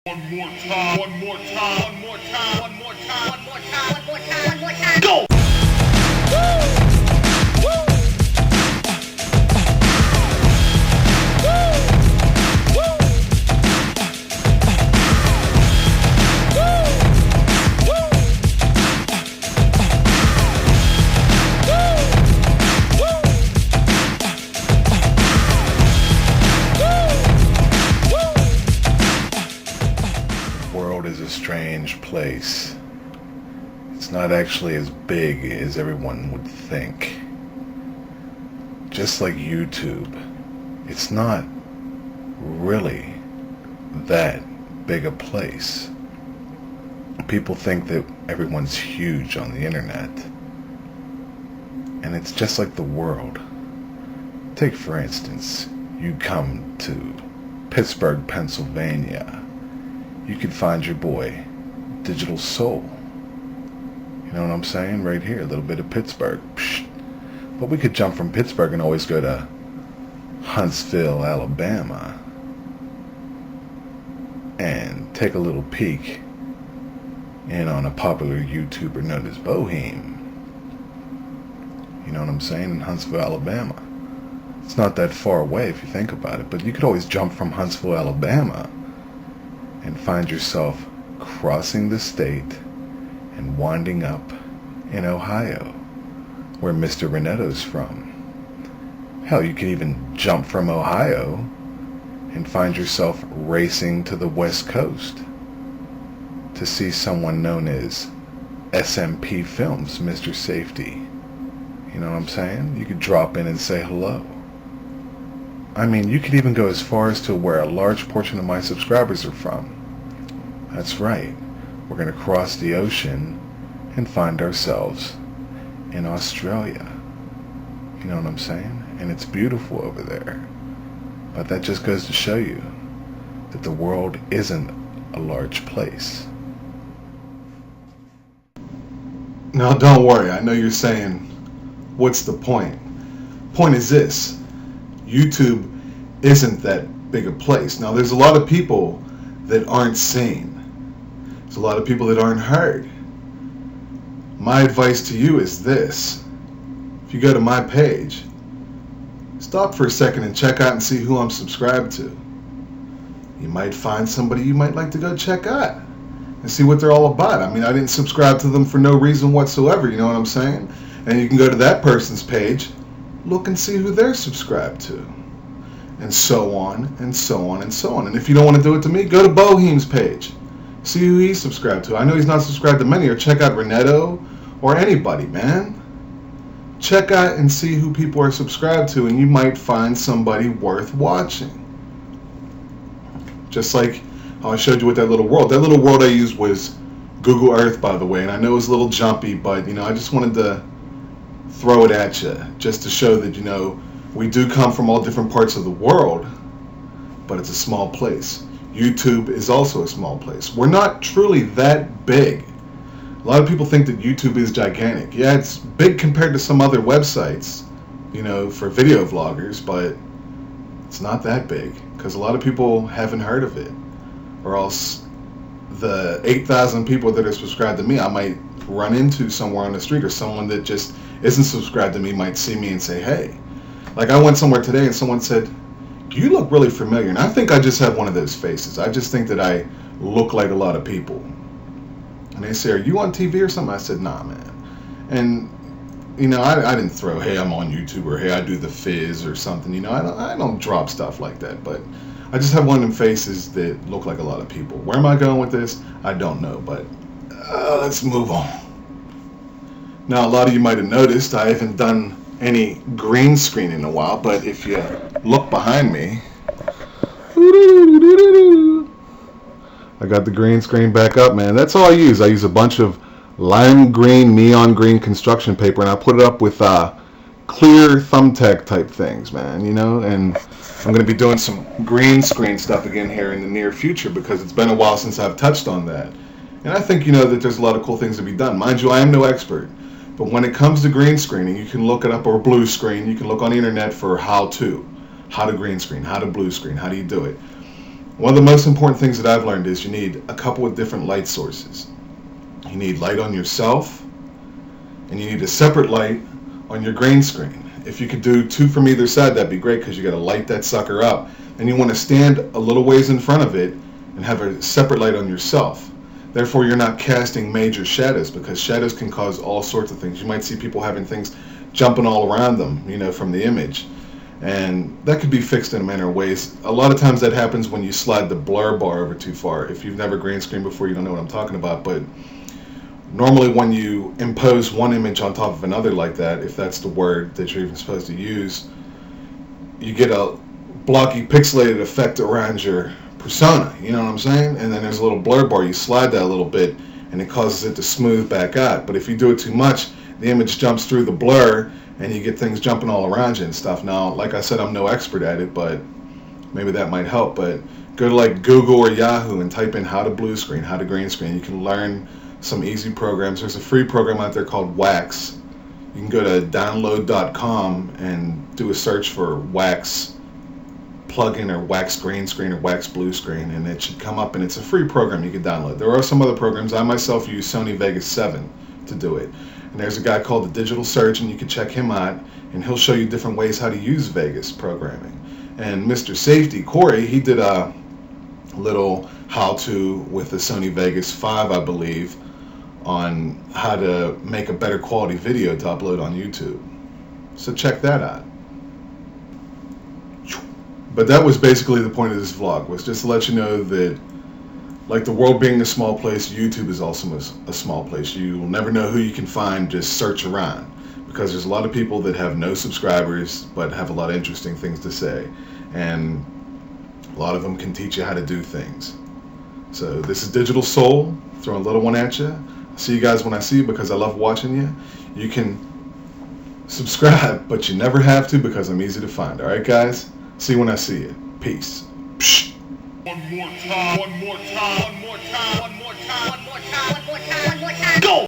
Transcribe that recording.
One more time, one more time, one more time, one more time, one more time, one more time, one more time. Go! Is a strange place. It's not actually as big as everyone would think. Just like YouTube, it's not really that big a place. People think that everyone's huge on the internet, and it's just like the world. Take for instance, you come to Pittsburgh, Pennsylvania. You could find your boy, DiGiTiLsOuL. You know what I'm saying? Right here, a little bit of Pittsburgh. Psh. But we could jump from Pittsburgh and always go to Huntsville, Alabama, and take a little peek in on a popular YouTuber known as Bohem. You know what I'm saying? In Huntsville, Alabama. It's not that far away if you think about it, but you could always jump from Huntsville, Alabama, and find yourself crossing the state and winding up in Ohio, where Mr. Renetto's from. Hell, you could even jump from Ohio and find yourself racing to the West Coast to see someone known as SMP Films, Mr. Safety. You know what I'm saying? You could drop in and say hello. I mean, you could even go as far as to where a large portion of my subscribers are from. That's right. We're going to cross the ocean and find ourselves in Australia. You know what I'm saying? And it's beautiful over there. But that just goes to show you that the world isn't a large place. Now don't worry, I know you're saying, what's the point? Point is this, YouTube isn't that big a place. Now there's a lot of people that aren't seen. There's a lot of people that aren't heard. My advice to you is this. If you go to my page, stop for a second and check out and see who I'm subscribed to. You might find somebody you might like to go check out and see what they're all about. I mean, I didn't subscribe to them for no reason whatsoever, you know what I'm saying? And you can go to that person's page, look and see who they're subscribed to. And so on, and so on, and so on. And if you don't want to do it to me, go to Bohem's page. See who he's subscribed to. I know he's not subscribed to many, or check out Renetto, or anybody, man. Check out and see who people are subscribed to, and you might find somebody worth watching. Just like how I showed you with that little world. That little world I used was Google Earth, by the way, and I know it was a little jumpy, but, you know, I just wanted to throw it at you, just to show that, you know, we do come from all different parts of the world, but it's a small place. YouTube is also a small place. We're not truly that big. A lot of people think that YouTube is gigantic. Yeah, it's big compared to some other websites, you know, for video vloggers, but it's not that big because a lot of people haven't heard of it. Or else the 8,000 people that are subscribed to me, I might run into somewhere on the street, or someone that just isn't subscribed to me might see me and say, hey. Like I went somewhere today and someone said, you look really familiar. And I think I just have one of those faces. I just think that I look like a lot of people. And they say, are you on TV or something? I said, nah, man. And, you know, I didn't throw, hey, I'm on YouTube, or hey, I do the fizz or something. You know, I don't drop stuff like that. But I just have one of them faces that look like a lot of people. Where am I going with this? I don't know. But let's move on. Now, a lot of you might have noticed I haven't done any green screen in a while, but if you look behind me, I got the green screen back up, man. That's all I use. I use a bunch of lime green, neon green construction paper, and I put it up with clear thumbtack type things, man, you know, and I'm going to be doing some green screen stuff again here in the near future because it's been a while since I've touched on that. And I think, you know, that there's a lot of cool things to be done. Mind you, I am no expert. But when it comes to green screening, you can look it up, or blue screen. You can look on the internet for how to green screen, how to blue screen, how do you do it. One of the most important things that I've learned is you need a couple of different light sources. You need light on yourself, and you need a separate light on your green screen. If you could do 2 from either side, that'd be great, because you got to light that sucker up. And you want to stand a little ways in front of it and have a separate light on yourself. Therefore, you're not casting major shadows, because shadows can cause all sorts of things. You might see people having things jumping all around them, from the image. And that could be fixed in a manner of ways. A lot of times that happens when you slide the blur bar over too far. If you've never green screened before, you don't know what I'm talking about. But normally when you impose one image on top of another like that, if that's the word that you're even supposed to use, you get a blocky pixelated effect around your persona, you know what I'm saying? And then there's a little blur bar, you slide that a little bit and it causes it to smooth back out. But if you do it too much, the image jumps through the blur and you get things jumping all around you and stuff. Now, like I said, I'm no expert at it, but maybe that might help. But go to like Google or Yahoo and type in how to blue screen, how to green screen. You can learn some easy programs. There's a free program out there called Wax. You can go to download.com and do a search for Wax plugin or Wax green screen or Wax blue screen, and it should come up, and it's a free program you can download. There are some other programs. I myself use Sony Vegas 7 to do it. And there's a guy called the Digital Surgeon. You can check him out, and he'll show you different ways how to use Vegas programming. And Mr. Safety, Corey, he did a little how-to with the Sony Vegas 5, I believe, on how to make a better quality video to upload on YouTube. So check that out. But that was basically the point of this vlog, was just to let you know that, like the world being a small place, YouTube is also a small place. You will never know who you can find, just search around. Because there's a lot of people that have no subscribers, but have a lot of interesting things to say. And a lot of them can teach you how to do things. So this is DiGiTiLsOuL, throwing a little one at you. I'll see you guys when I see you, because I love watching you. You can subscribe, but you never have to, because I'm easy to find. Alright guys? See you when I see you. Peace. Psh. One more time, one more time, one more time, one more time, one more time, one more time, one more time. Go!